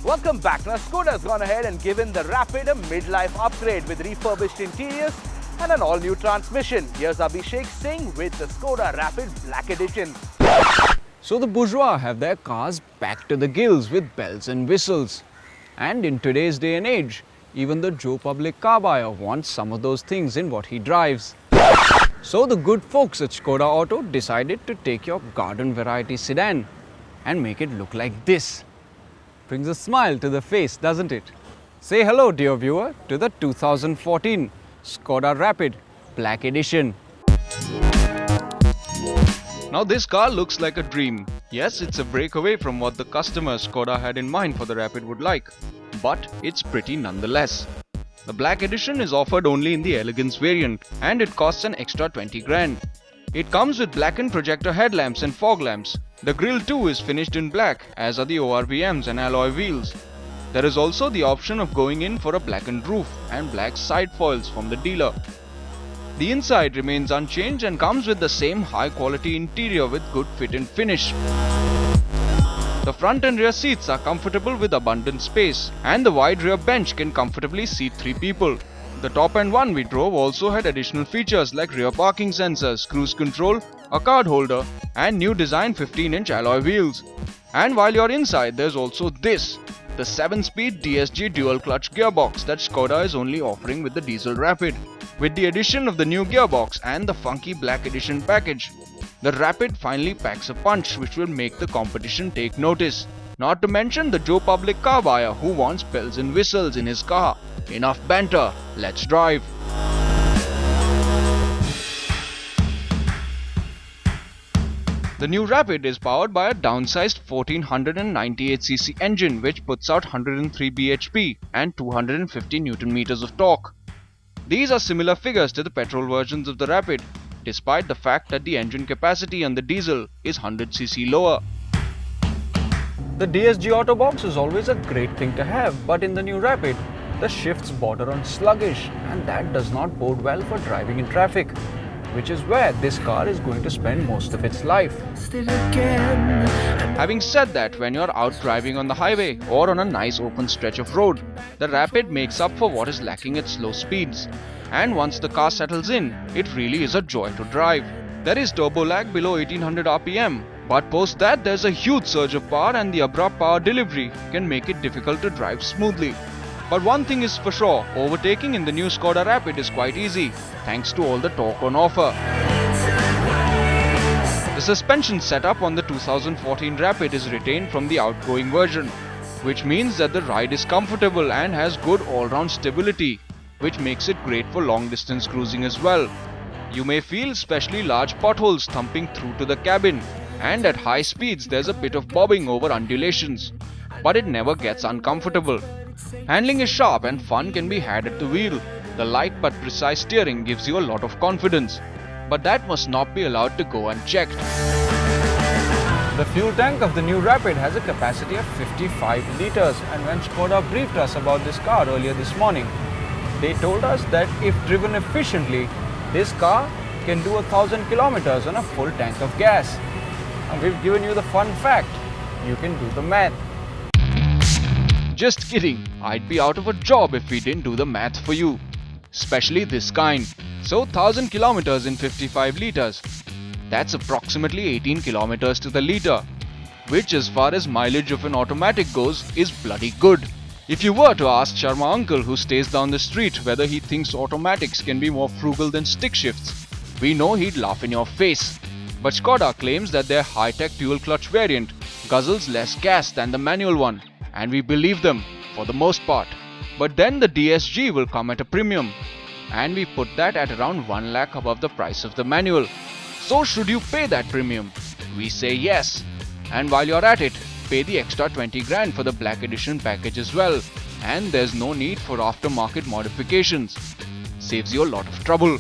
Welcome back. Now, Skoda has gone ahead and given the Rapid a mid-life upgrade with refurbished interiors and an all-new transmission. Here's Abhishek Singh with the Skoda Rapid Black Edition. So the bourgeois have their cars packed to the gills with bells and whistles. And in today's day and age, even the Joe Public car buyer wants some of those things in what he drives. So the good folks at Skoda Auto decided to take your garden variety sedan and make it look like this. Brings a smile to the face, doesn't it? Say hello, dear viewer, to the 2014 Skoda Rapid Black Edition. Now this car looks like a dream. Yes, it's a breakaway from what the customer Skoda had in mind for the Rapid would like, but it's pretty nonetheless. The Black Edition is offered only in the Elegance variant and it costs an extra 20 grand. It comes with blackened projector headlamps and fog lamps. The grille too is finished in black, as are the ORVMs and alloy wheels. There is also the option of going in for a blackened roof and black side foils from the dealer. The inside remains unchanged and comes with the same high quality interior with good fit and finish. The front and rear seats are comfortable with abundant space, and the wide rear bench can comfortably seat 3 people. The top end one we drove also had additional features like rear parking sensors, cruise control, a card holder, and new design 15-inch alloy wheels. And while you're inside, there's also this, the 7-speed DSG dual clutch gearbox that Skoda is only offering with the diesel Rapid. With the addition of the new gearbox and the funky Black Edition package, the Rapid finally packs a punch which will make the competition take notice. Not to mention the Joe Public car buyer who wants bells and whistles in his car. Enough banter, let's drive. The new Rapid is powered by a downsized 1498cc engine which puts out 103 bhp and 250 Nm of torque. These are similar figures to the petrol versions of the Rapid, despite the fact that the engine capacity on the diesel is 100cc lower. The DSG Auto Box is always a great thing to have, but in the new Rapid, the shifts border on sluggish, and that does not bode well for driving in traffic, which is where this car is going to spend most of its life. Having said that, when you're out driving on the highway or on a nice open stretch of road, the Rapid makes up for what is lacking at slow speeds. And once the car settles in, it really is a joy to drive. There is turbo lag below 1800 RPM, but post that there's a huge surge of power and the abrupt power delivery can make it difficult to drive smoothly. But one thing is for sure, overtaking in the new Skoda Rapid is quite easy, thanks to all the torque on offer. The suspension setup on the 2014 Rapid is retained from the outgoing version, which means that the ride is comfortable and has good all-round stability, which makes it great for long-distance cruising as well. You may feel especially large potholes thumping through to the cabin, and at high speeds there's a bit of bobbing over undulations, but it never gets uncomfortable. Handling is sharp and fun can be had at the wheel. The light but precise steering gives you a lot of confidence, but that must not be allowed to go unchecked. The fuel tank of the new Rapid has a capacity of 55 litres, and when Skoda briefed us about this car earlier this morning, they told us that if driven efficiently, this car can do 1000 kilometers on a full tank of gas. And we've given you the fun fact. You can do the math. Just kidding, I'd be out of a job if we didn't do the math for you. Especially this kind. So 1000 kilometers in 55 litres. That's approximately 18 kilometers to the litre, which as far as mileage of an automatic goes is bloody good. If you were to ask Sharma uncle who stays down the street whether he thinks automatics can be more frugal than stick shifts, we know he'd laugh in your face. But Skoda claims that their high-tech dual clutch variant guzzles less gas than the manual one, and we believe them for the most part. But then the DSG will come at a premium, and we put that at around 1 lakh above the price of the manual. So should you pay that premium? We say yes. And while you're at it, pay the extra 20 grand for the Black Edition package as well, and there's no need for aftermarket modifications. Saves you a lot of trouble.